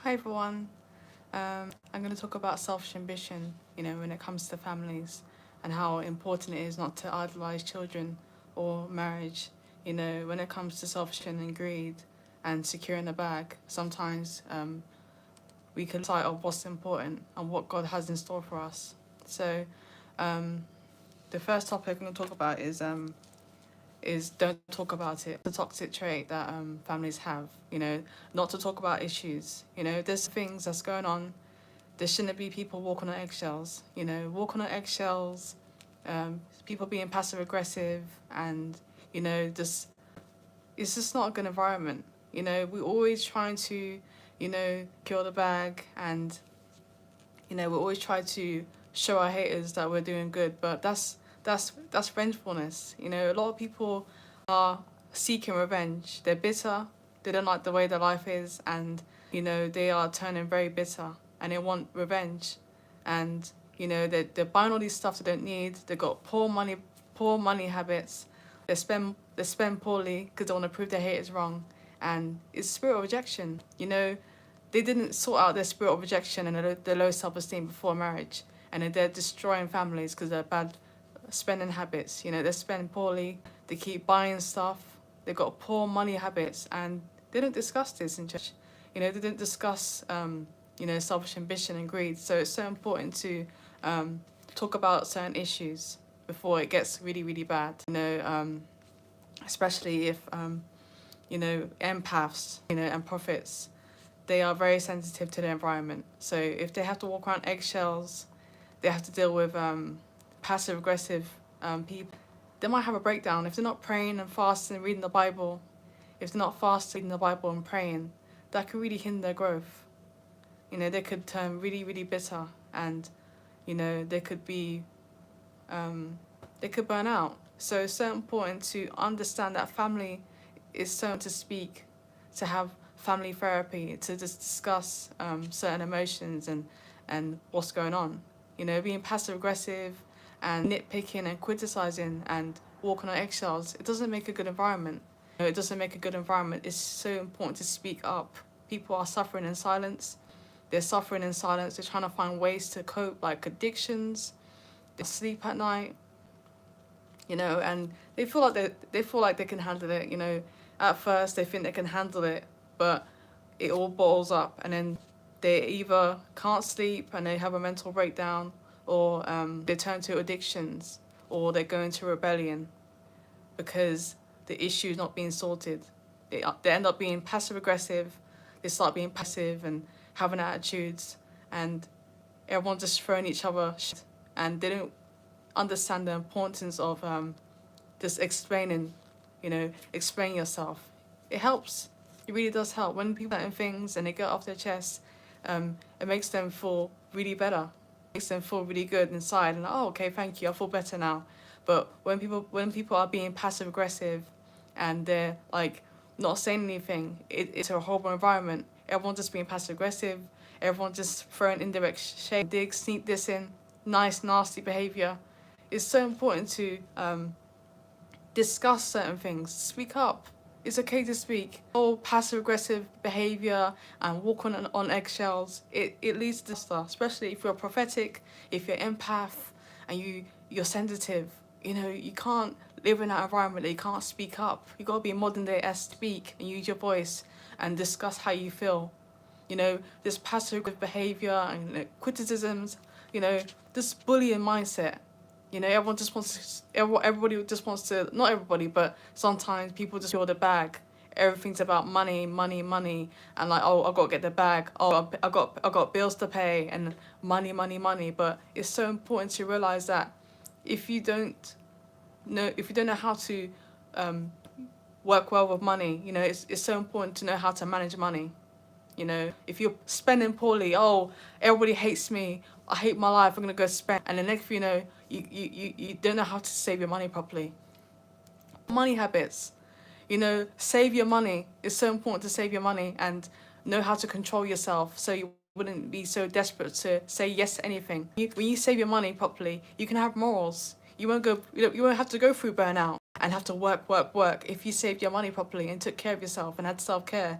Hi everyone. I'm going to talk about selfish ambition, when it comes to families and how important it is not to idolize children or marriage. When it comes to selfish and greed and securing the bag, sometimes we can lose sight of what's important and what God has in store for us. So, um, the first topic I'm going to talk about is don't talk about it. The toxic trait that families have, not to talk about issues. There's things that's going on. There shouldn't be people walking on eggshells. Walking on eggshells, people being passive aggressive, and just it's just not a good environment. We're always trying to, kill the bag, and we always try to show our haters that we're doing good, but that's vengefulness. A lot of people are seeking revenge. They're bitter. They don't like the way their life is, and they are turning very bitter, and they want revenge, and they're buying all these stuff they don't need. They've got poor money habits. They spend poorly because they want to prove their haters wrong, and it's spirit of rejection. They didn't sort out their spirit of rejection and their low self-esteem before marriage, and they're destroying families because they're bad spending habits. They spend poorly, they keep buying stuff, they've got poor money habits, and they don't discuss this in church. They didn't discuss selfish ambition and greed. So it's so important to talk about certain issues before it gets really, really bad. Especially if empaths, and prophets, they are very sensitive to the environment. So if they have to walk around eggshells, they have to deal with passive aggressive people. They might have a breakdown if they're not praying and fasting and reading the Bible. If they're not fasting, reading the Bible and praying, that could really hinder their growth. They could turn really, really bitter, and they could be they could burn out. So it's so important to understand that family is so to speak, to have family therapy, to just discuss certain emotions and what's going on. Being passive aggressive and nitpicking and criticizing and walking on eggshells, it doesn't make a good environment. It doesn't make a good environment. It's so important to speak up. People are suffering in silence. They're suffering in silence. They're trying to find ways to cope, like addictions. They sleep at night. And they feel like they can handle it. At first they think they can handle it, but it all boils up, and then they either can't sleep and they have a mental breakdown, or they turn to addictions, or they go into rebellion because the issue is not being sorted. They end up being passive aggressive. They start being passive and having attitudes, and everyone's just throwing each other shit, and they don't understand the importance of just explaining, explain yourself. It helps. It really does help. When people are things and they get off their chest, it makes them feel really better. It makes them feel really good inside, and oh, okay, thank you, I feel better now. But when people are being passive aggressive and they're like not saying anything, it's a horrible environment. Everyone's just being passive aggressive. Everyone's just throwing indirect shade, digs, sneak this in, nice, nasty behavior. It's so important to discuss certain things, speak up. It's okay to speak. All passive aggressive behavior and walking on eggshells, it leads to stuff, especially if you're prophetic, if you're empath, and you're sensitive. You can't live in that environment that you can't speak up. You gotta be modern day as speak and use your voice and discuss how you feel. This passive behavior and criticisms, this bullying mindset. Everyone just wants to, everybody just wants to, not everybody, but sometimes people just feel the bag. Everything's about money, money, money, and like, oh, I got to get the bag. Oh, I got bills to pay, and money, money, money. But it's so important to realize that if you don't know how to work well with money, it's so important to know how to manage money. If you're spending poorly, oh, everybody hates me, I hate my life, I'm gonna go spend, and the next thing you know, you don't know how to save your money properly. Money habits, save your money. It's so important to save your money and know how to control yourself, so you wouldn't be so desperate to say yes to anything. When you save your money properly, you can have morals. You won't have to go through burnout and have to work if you saved your money properly and took care of yourself and had self-care.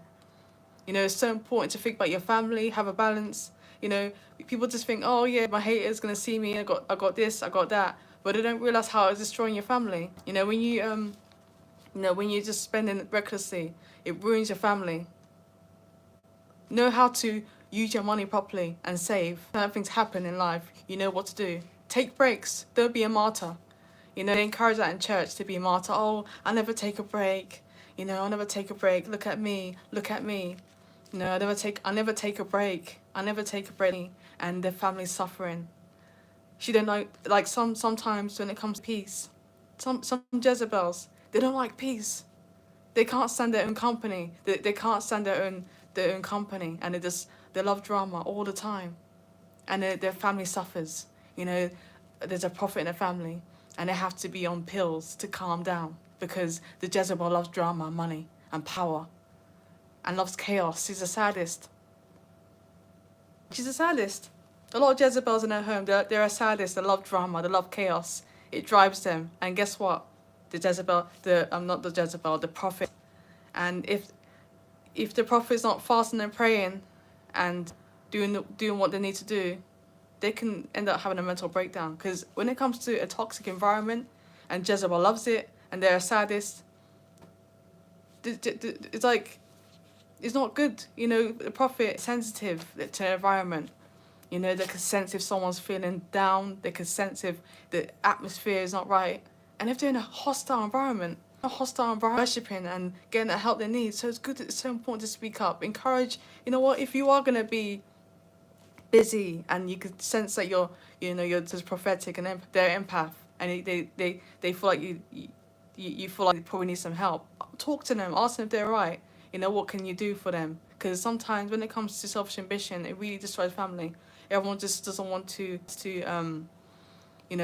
You know, it's so important to think about your family, have a balance. You know, people just think, oh yeah, my hater's gonna see me. I got this, I got that, but they don't realize how it's destroying your family. You know, when you just spending recklessly, it ruins your family. Know how to use your money properly and save. When things happen in life, you know what to do. Take breaks. Don't be a martyr. You know, they encourage that in church, to be a martyr. Oh, I never take a break. You know, I never take a break. Look at me. Look at me. You know, I never take a break. I never take a break. And their family's suffering. She don't know, like sometimes when it comes to peace, some Jezebels, they don't like peace. They can't stand their own company. They can't stand their own company, and they love drama all the time, and their family suffers. You know, there's a prophet in the family, and they have to be on pills to calm down because the Jezebel loves drama, money, and power, and loves chaos. She's a sadist. She's a sadist. A lot of Jezebels in her home, they're a sadist. They love drama. They love chaos. It drives them. And guess what? The Jezebel, not the Jezebel, the prophet. And if the prophet's not fasting and praying and doing what they need to do, they can end up having a mental breakdown. Because when it comes to a toxic environment, and Jezebel loves it, and they're a sadist, it's like, it's not good. You know, the prophet is sensitive to the environment. You know, they can sense if someone's feeling down. They can sense if the atmosphere is not right. And if they're in a hostile environment, worshipping and getting the help they need. So it's good, it's so important to speak up. Encourage, you know what, if you are going to be busy and you can sense that you're just prophetic and they're empath and they feel like you feel like they probably need some help, talk to them, ask them if they're right. You know, what can you do for them? Because sometimes when it comes to selfish ambition, it really destroys family. Everyone just doesn't want to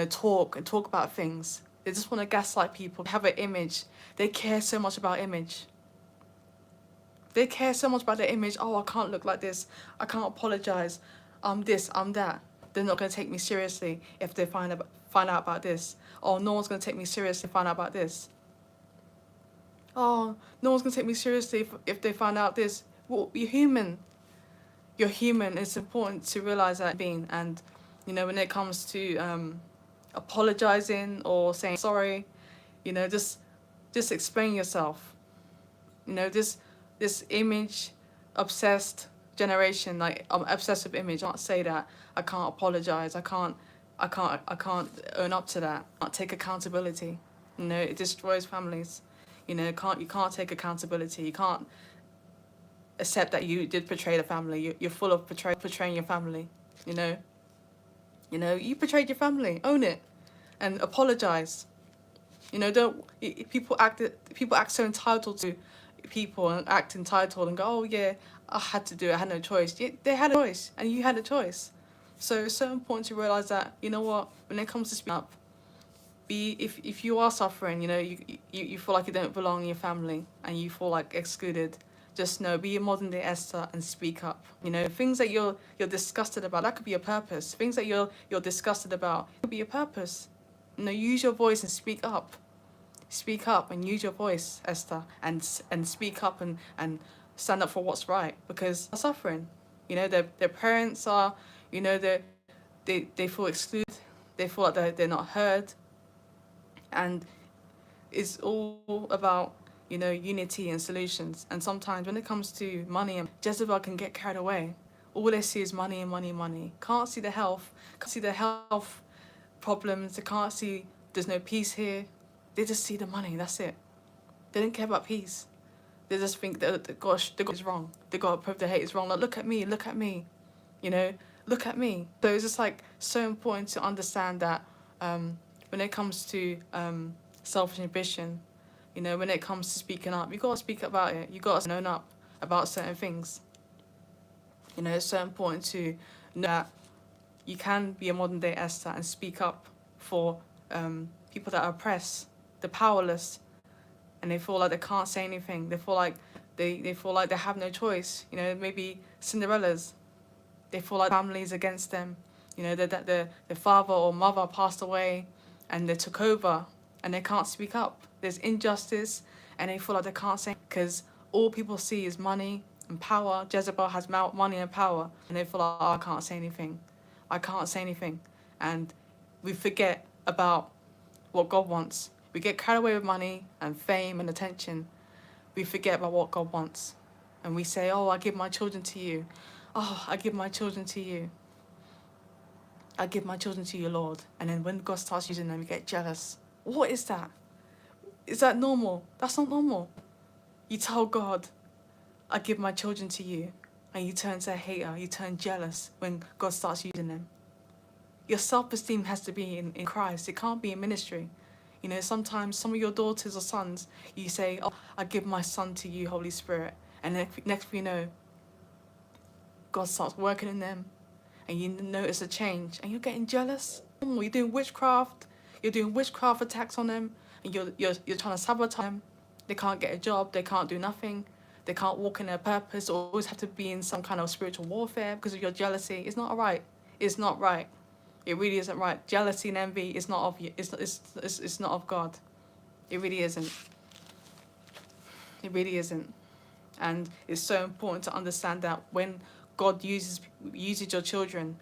talk about things. They just want to gaslight people, have an image. They care so much about image. They care so much about their image. Oh, I can't look like this. I can't apologize. I'm this, I'm that. They're not going to take me seriously if they find out about this. Oh, no one's going to take me seriously if they find out about this. Oh, no one's going to take me seriously if they find out this. Well, you're human. You're human. It's important to realize that being. And, you know, when it comes to apologizing or saying sorry, you know, just explain yourself. You know, this image obsessed generation, like I'm obsessed with image. I can't say that. I can't apologize. I can't own up to that. I can't take accountability. You know, it destroys families. You know, you can't take accountability. You can't accept that you did betray the family. You're full of betraying your family. You know, you betrayed your family. Own it, and apologize. You know, people act so entitled to people and act entitled and go, oh yeah, I had to do it. I had no choice. Yeah, they had a choice, and you had a choice. So it's so important to realize that, you know what, when it comes to speaking up, if you are suffering, you know, you feel like you don't belong in your family and you feel like excluded, just know, be a modern day Esther and speak up. You know, things that you're disgusted about, that could be a purpose. Things that you're disgusted about could be a purpose. You know, use your voice and speak up. Speak up and use your voice, Esther, and speak up and stand up for what's right, because they're suffering. You know, their parents are, you know, they feel excluded. They feel like they're not heard. And it's all about, you know, unity and solutions. And sometimes when it comes to money, Jezebel can get carried away. All they see is money and money and money. Can't see the health. Can't see the health problems. They can't see there's no peace here. They just see the money. That's it. They don't care about peace. They just think that gosh, the God is wrong. The God prove the hate is wrong. Like, look at me. Look at me. You know, look at me. So it's just like so important to understand that when it comes to selfish ambition, you know, when it comes to speaking up, you got to speak about it. You got to own up about certain things. You know, it's so important to know that you can be a modern day Esther and speak up for people that are oppressed, the powerless, and they feel like they can't say anything. They feel like they feel like they have no choice. You know, maybe Cinderella's. They feel like families against them. You know, that the father or mother passed away, and they took over, and they can't speak up. There's injustice, and they feel like they can't say, because all people see is money and power. Jezebel has money and power, and they feel like, oh, I can't say anything. I can't say anything. And we forget about what God wants. We get carried away with money and fame and attention. We forget about what God wants. And we say, oh, I give my children to you. Oh, I give my children to you. I give my children to you, Lord. And then when God starts using them, we get jealous. What is that? Is that normal? That's not normal. You tell God, I give my children to you. And you turn to a hater. You turn jealous when God starts using them. Your self-esteem has to be in Christ. It can't be in ministry. You know, sometimes some of your daughters or sons, you say, oh, I give my son to you, Holy Spirit. And next thing you know, God starts working in them. And you notice a change. And you're getting jealous. You're doing witchcraft. You're doing witchcraft attacks on them. And you're trying to sabotage them. They can't get a job. They can't do nothing. They can't walk in their purpose. They always have to be in some kind of spiritual warfare because of your jealousy. It's not right. It's not right. It really isn't right. Jealousy and envy is not of you. It's not of God. It really isn't. It really isn't. And it's so important to understand that when God uses your children,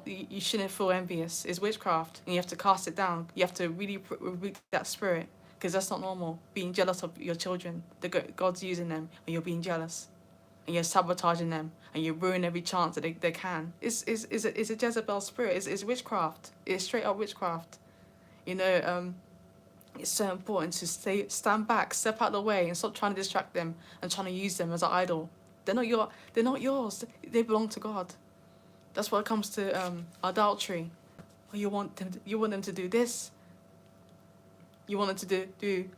you shouldn't feel envious. It's witchcraft, and you have to cast it down. You have to really rebuke that spirit, because that's not normal. Being jealous of your children, God's using them, and you're being jealous, and you're sabotaging them, and you ruin every chance that they can. It's a Jezebel spirit. It's witchcraft. It's straight up witchcraft. You know, it's so important to stand back, step out of the way, and stop trying to distract them and trying to use them as an idol. They're not yours. They belong to God. That's what comes to adultery. Or you want them to do this. You want them to do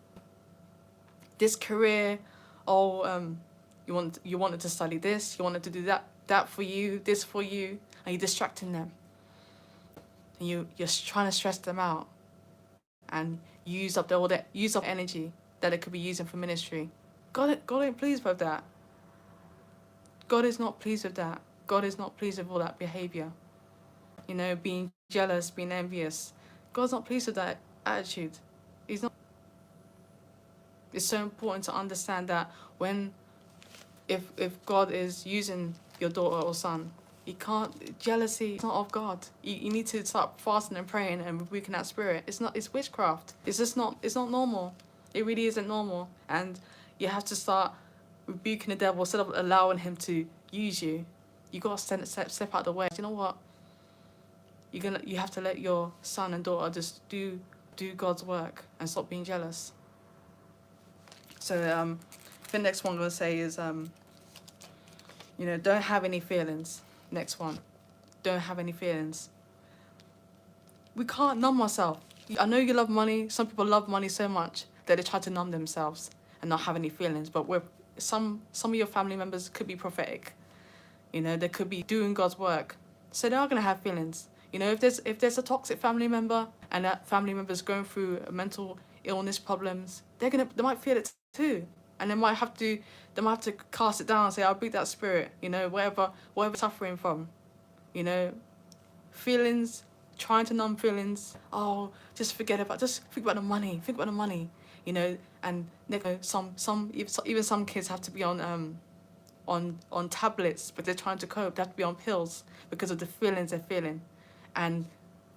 this career. Or you want them to study this. You want them to do that for you, this for you, and you're distracting them. And you're trying to stress them out, and use up energy that it could be using for ministry. God ain't pleased with that. God is not pleased with that. God is not pleased with all that behavior. You know, being jealous, being envious. God's not pleased with that attitude. He's not. It's so important to understand that if God is using your daughter or son, jealousy is not of God. You need to start fasting and praying and rebuking that spirit. It's witchcraft. It's not normal. It really isn't normal. And you have to start rebuking the devil instead of allowing him to use you. You got to step out of the way. You know what? You have to let your son and daughter just do God's work and stop being jealous. So the next one I'm going to say is, don't have any feelings. Next one. Don't have any feelings. We can't numb ourselves. I know you love money. Some people love money so much that they try to numb themselves and not have any feelings. But some of your family members could be prophetic. You know, they could be doing God's work. So they are going to have feelings. You know, if there's a toxic family member and that family member is going through mental illness problems, they might feel it too. And they might have to cast it down and say, I'll beat that spirit, you know, whatever suffering from. You know, feelings, trying to numb feelings. Oh, just think about the money, you know. And even some kids have to be on tablets, but they're trying to cope. They have to be on pills because of the feelings they're feeling. And,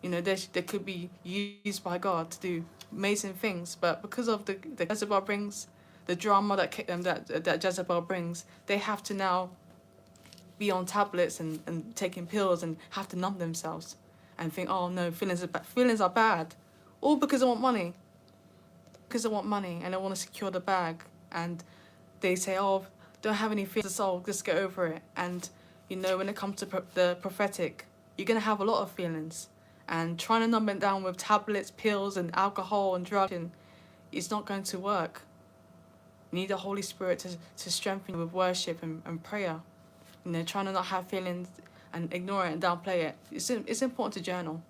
you know, they could be used by God to do amazing things, but because of the Jezebel brings, the drama that Jezebel brings, they have to now be on tablets and taking pills and have to numb themselves and think, oh no, feelings are bad, all because they want money. Because they want money and they want to secure the bag, and they say, oh, don't have any feelings, so just get over it. And you know, when it comes to the prophetic, you're gonna have a lot of feelings, and trying to numb it down with tablets, pills, and alcohol and drugs, it's not going to work. You need the Holy Spirit to strengthen you with worship and prayer. You know, trying to not have feelings and ignore it and downplay it. It's important to journal.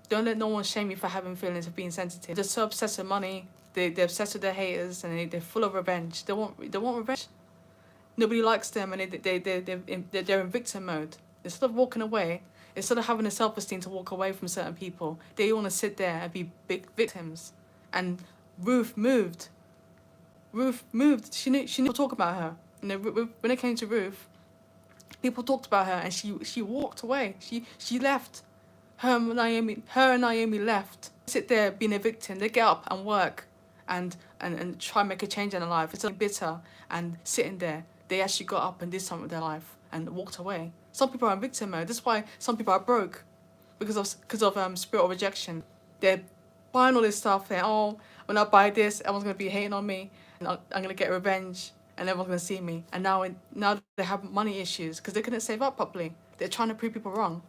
Don't let no one shame you for having feelings, of being sensitive. They're so obsessed with money. They're obsessed with their haters, and they're full of revenge. They want revenge. Nobody likes them, and they're in victim mode. Instead of walking away, instead of having the self-esteem to walk away from certain people, they want to sit there and be big victims. And Ruth moved. She knew we'll talk about her. You know, when it came to Ruth, people talked about her, and she walked away. She left. Her and Naomi left. Sit there being a victim. They get up and work, and try and make a change in their life. It's bitter and sitting there. They actually got up and did something with their life and walked away. Some people are in victim mode. That's why some people are broke, because of spiritual rejection. They're buying all this stuff. They're, oh, when I buy this, everyone's gonna be hating on me, and I'm gonna get revenge, and everyone's gonna see me. And now they have money issues because they couldn't save up properly. They're trying to prove people wrong.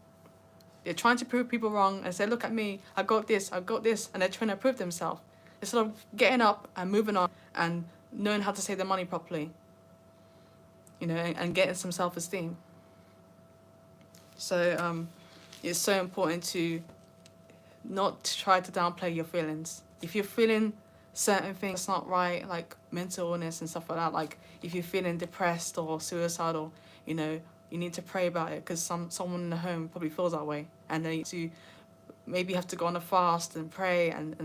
They're trying to prove people wrong and say, look at me, I got this, and they're trying to prove themselves. Instead of getting up and moving on and knowing how to save their money properly, you know, and getting some self-esteem. So it's so important to not try to downplay your feelings. If you're feeling certain things not right, like mental illness and stuff like that, like if you're feeling depressed or suicidal, you know, you need to pray about it, because someone in the home probably feels that way, and they need to maybe have to go on a fast and pray and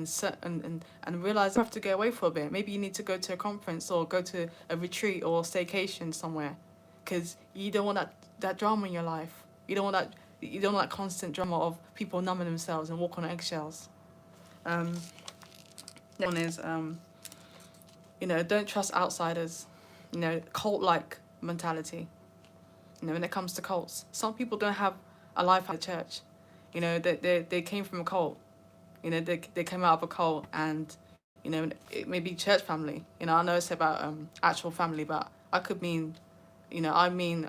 realize you have to get away for a bit. Maybe you need to go to a conference or go to a retreat or staycation somewhere, because you don't want that drama in your life. You don't want that constant drama of people numbing themselves and walking on eggshells. Next one is you know, don't trust outsiders. You know, cult-like mentality. You know, when it comes to cults, some people don't have a life at church. You know, they came from a cult. You know, they came out of a cult, and you know, it may be church family. You know, I know it's about actual family, but I could mean, you know, I mean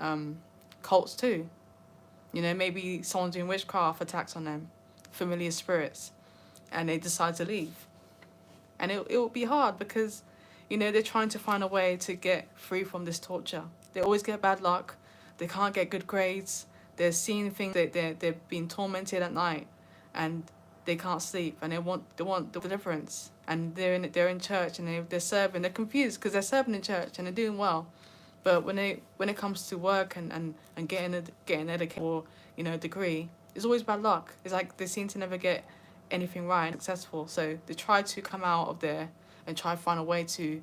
cults too. You know, maybe someone's doing witchcraft attacks on them, familiar spirits, and they decide to leave. And it will be hard because, you know, they're trying to find a way to get free from this torture. They always get bad luck. They can't get good grades. They're seeing things that they're being tormented at night, and they can't sleep, and they want the deliverance. And they're in church, and they're serving. They're confused because they're serving in church and they're doing well, but when it comes to work and getting education or, you know, a degree, it's always bad luck. It's like they seem to never get anything right and successful. So they try to come out of there and try to find a way to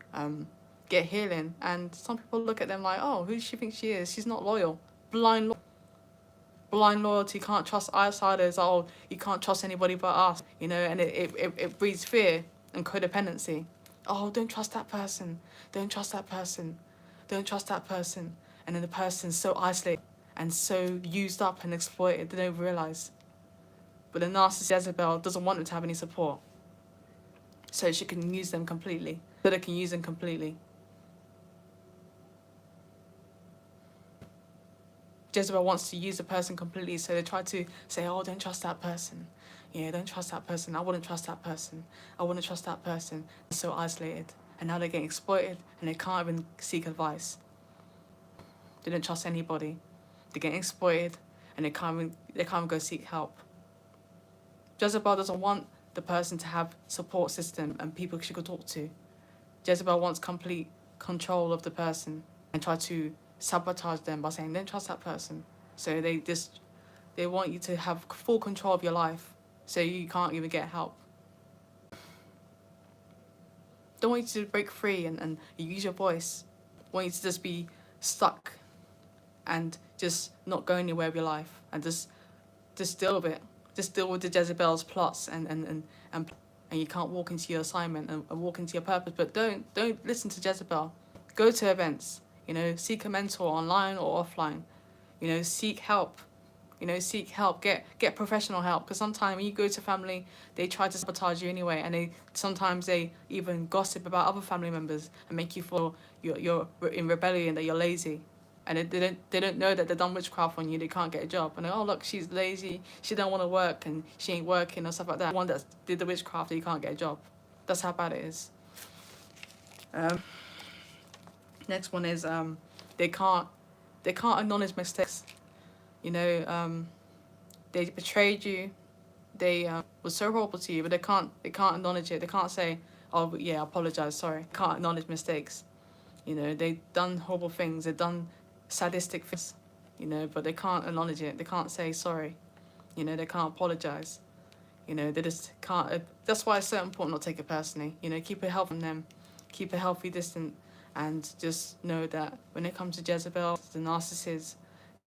get healing. And some people look at them like, oh, who does she think she is? She's not loyal. Blind loyalty. Can't trust outsiders. Oh, you can't trust anybody but us. You know, and it breeds fear and codependency. Oh, don't trust that person. Don't trust that person. Don't trust that person. And then the person's so isolated and so used up and exploited, they don't realise. But the narcissist Jezebel doesn't want them to have any support, so she can use them completely. So they can use them completely. Jezebel wants to use the person completely, so they try to say, oh, don't trust that person. Yeah, don't trust that person. I wouldn't trust that person. I wouldn't trust that person. They're so isolated. And now they're getting exploited, and they can't even seek advice. They don't trust anybody. They're getting exploited, and they can't even go seek help. Jezebel doesn't want the person to have support system and people she could talk to. Jezebel wants complete control of the person and try to sabotage them by saying, don't trust that person. So they want you to have full control of your life, so you can't even get help. Don't want you to break free and use your voice. Want you to just be stuck and just not go anywhere with your life, and just deal with it. Just deal with the Jezebel's plots, and you can't walk into your assignment and walk into your purpose. But don't listen to Jezebel. Go to events. You know, seek a mentor online or offline. You know, seek help. You know, seek help. Get professional help, because sometimes when you go to family, they try to sabotage you anyway, and sometimes they even gossip about other family members and make you feel you're in rebellion, that you're lazy. And they don't know that they've done witchcraft on you. They can't get a job, and oh, look, she's lazy. She don't want to work, and she ain't working or stuff like that. One that did the witchcraft, and you can't get a job. That's how bad it is. Next one is they can't acknowledge mistakes. You know, they betrayed you. They were so horrible to you, but they can't acknowledge it. They can't say, oh yeah, I apologize, sorry. They can't acknowledge mistakes. You know, they've done horrible things. They've done sadistic things, you know, but they can't acknowledge it. They can't say sorry. You know, they can't apologize. You know, they just can't. That's why it's so important not to take it personally. You know, keep it healthy from them. Keep a healthy distance, And just know that when it comes to Jezebel, the narcissists,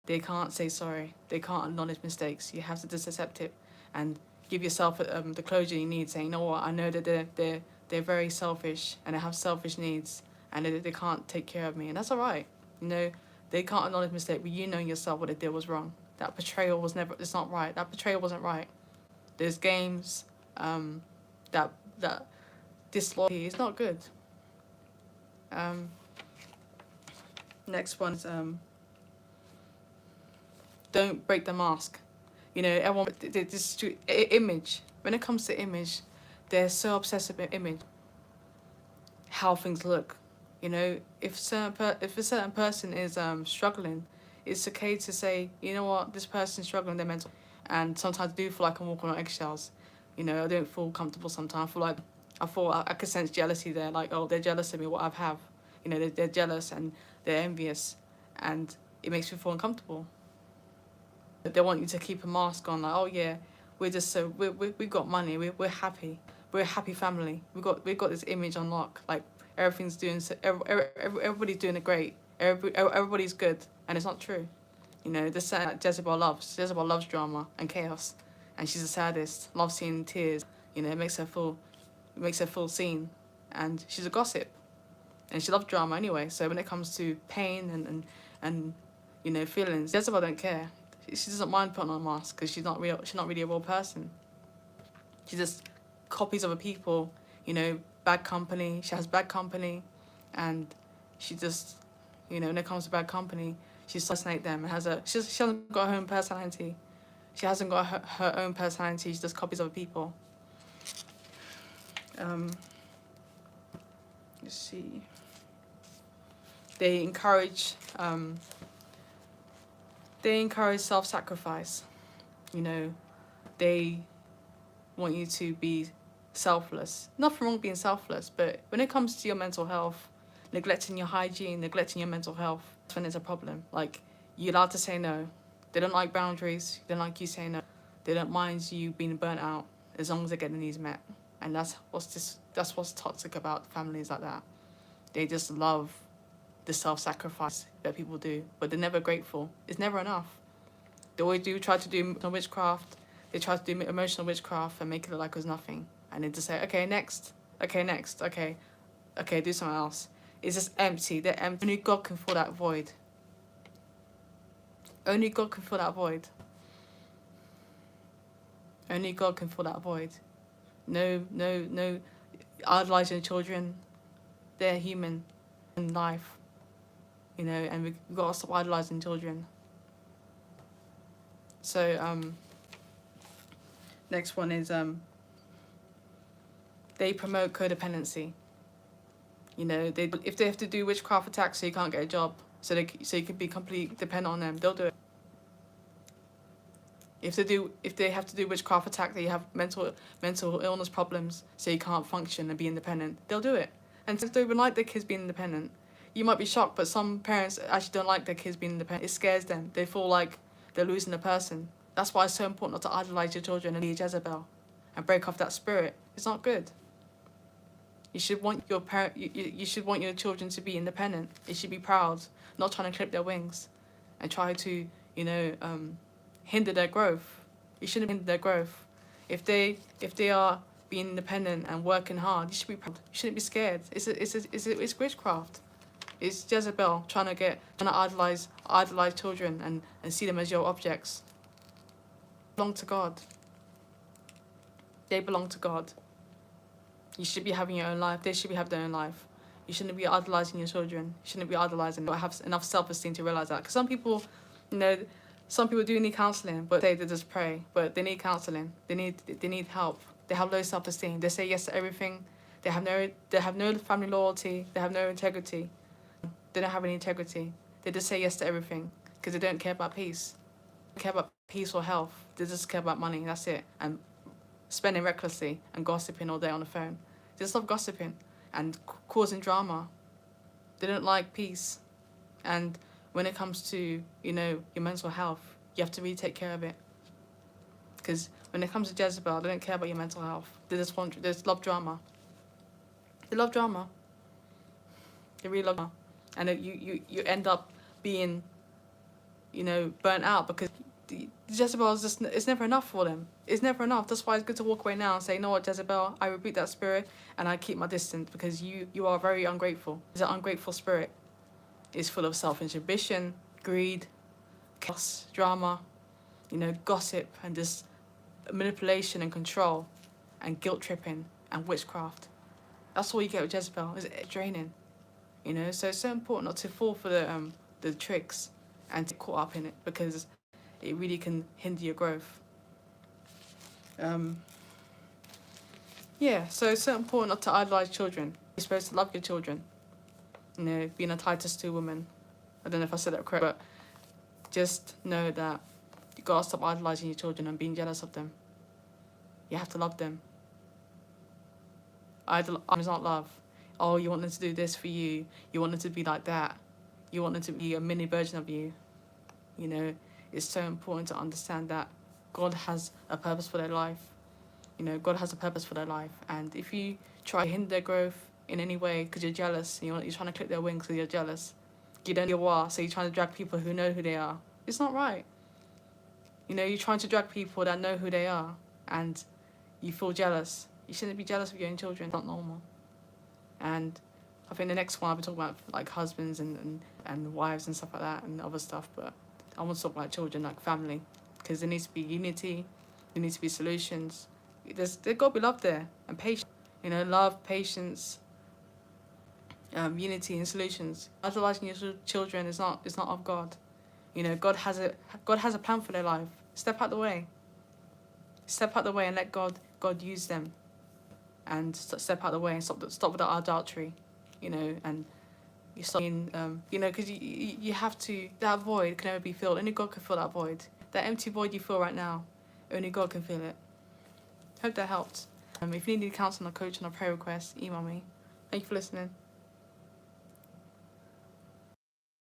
they can't say sorry. They can't acknowledge mistakes. You have to just accept it and give yourself the closure you need, saying, you know what, I know that they're very selfish and they have selfish needs and they can't take care of me. And that's all right. You know, they can't acknowledge mistake, but you know yourself what they did was wrong. That betrayal was never, it's not right. That betrayal wasn't right. There's games, that disloyalty is not good. Next one is don't break the mask. You know, everyone, this image. When it comes to image, they're so obsessed with image, how things look. You know, if a certain person is struggling, it's okay to say, you know what, this person's struggling, they're mental. And sometimes I do feel like I'm walking on eggshells. You know, I don't feel comfortable sometimes. I thought I could sense jealousy there, like, oh, they're jealous of me, what I have. You know, they're jealous and they're envious, and it makes me feel uncomfortable. They want you to keep a mask on, like, oh yeah, we're just so we got money, we're happy, we're a happy family. We got this image on lock, like everything's doing so, everybody's doing it great, everybody's good, and it's not true. You know, the saying that Jezebel loves drama and chaos, and she's a sadist, loves seeing tears. You know, it makes her feel seen, and she's a gossip, and she loves drama anyway. So when it comes to pain and you know, feelings, Jezebel don't care. She doesn't mind putting on a mask because she's not really a real person. She just copies other people, you know, bad company. She has bad company, and she just, you know, when it comes to bad company, she assassinates them. She hasn't got her own personality. She hasn't got her own personality. She just copies other people. Let's see. They encourage self-sacrifice. You know, they want you to be selfless. Nothing wrong with being selfless, but when it comes to your mental health, neglecting your hygiene, neglecting your mental health, that's when there's a problem. Like, you're allowed to say no. They don't like boundaries. They don't like you saying no. They don't mind you being burnt out as long as they're getting needs met. And that's what's toxic about families like that. They just love the self-sacrifice that people do, but they're never grateful. It's never enough. They always try to do witchcraft. They try to do emotional witchcraft and make it look like it was nothing. And they just say, okay, next, okay, do something else. It's just empty. They're empty. Only God can fill that void. Only God can fill that void. Only God can fill that void. No, idolizing children. They're human in life. You know, and we've got to stop idolizing children. So, next one is they promote codependency. You know, if they have to do witchcraft attacks so you can't get a job, so you can be completely dependent on them, they'll do it. If they have to do witchcraft attack that you have mental illness problems so you can't function and be independent, they'll do it. And since they would like their kids being independent, you might be shocked, but some parents actually don't like their kids being independent. It scares them. They feel like they're losing a person. That's why it's so important not to idolize your children and be Jezebel and break off that spirit. It's not good. You should want you should want your children to be independent. They should be proud, not trying to clip their wings and try to, you know, hinder their growth. You shouldn't hinder their growth. If they are being independent and working hard, you should be proud. You shouldn't be scared. It's witchcraft. It's Jezebel trying to idolize children and see them as your objects. They belong to God. They belong to God. You should be having your own life. They should be having their own life. You shouldn't be idolizing your children. You shouldn't be idolizing them. Have enough self-esteem to realize that. Because some people, you know, some people do need counseling, but they just pray. But they need counseling. They need help. They have low self-esteem. They say yes to everything. They have no family loyalty. They have no integrity. They don't have any integrity. They just say yes to everything because they don't care about peace. They don't care about peace or health. They just care about money. That's it. And spending recklessly and gossiping all day on the phone. They just love gossiping and causing drama. They don't like peace. And when it comes to, you know, your mental health, you have to really take care of it. Because when it comes to Jezebel, they don't care about your mental health. They just love drama. They love drama. They really love you. And you end up being, burnt out because the Jezebel is just, it's never enough for them. It's never enough. That's why it's good to walk away now and say, you know what, Jezebel, I rebuke that spirit and I keep my distance, because you are very ungrateful. It's an ungrateful spirit. It's full of self-inhibition, greed, chaos, drama, gossip, and just manipulation and control and guilt tripping and witchcraft. That's all you get with Jezebel. It's draining. So it's so important not to fall for the tricks and to get caught up in it, because it really can hinder your growth. So it's so important not to idolize children. You're supposed to love your children. Being a Titus 2 woman. I don't know if I said that correct, but just know that you gotta stop idolizing your children and being jealous of them. You have to love them. Idol is not love. Oh, you want them to do this for you. You want them to be like that. You want them to be a mini version of you. It's so important to understand that God has a purpose for their life. God has a purpose for their life. And if you try to hinder their growth in any way because you're jealous, you're trying to clip their wings because you're jealous, you don't know who you are, so you're trying to drag people who know who they are. It's not right. You're trying to drag people that know who they are, and you feel jealous. You shouldn't be jealous of your own children. It's not normal. And I think the next one I'll be talking about like husbands and wives and stuff like that and other stuff, but I want to talk about children, like family, because there needs to be unity, there needs to be solutions. There's got to be love there and patience. Love, patience, unity and solutions. Idolizing your children is not of God. God has a plan for their life. Step out the way. Step out the way and let God use them. And step out the way and stop with the adultery, and you stop being, because you have to, that void can never be filled. Only God can fill that void. That empty void you feel right now, only God can fill it. Hope that helped. If you need any counseling or coaching or prayer requests, email me. Thank you for listening.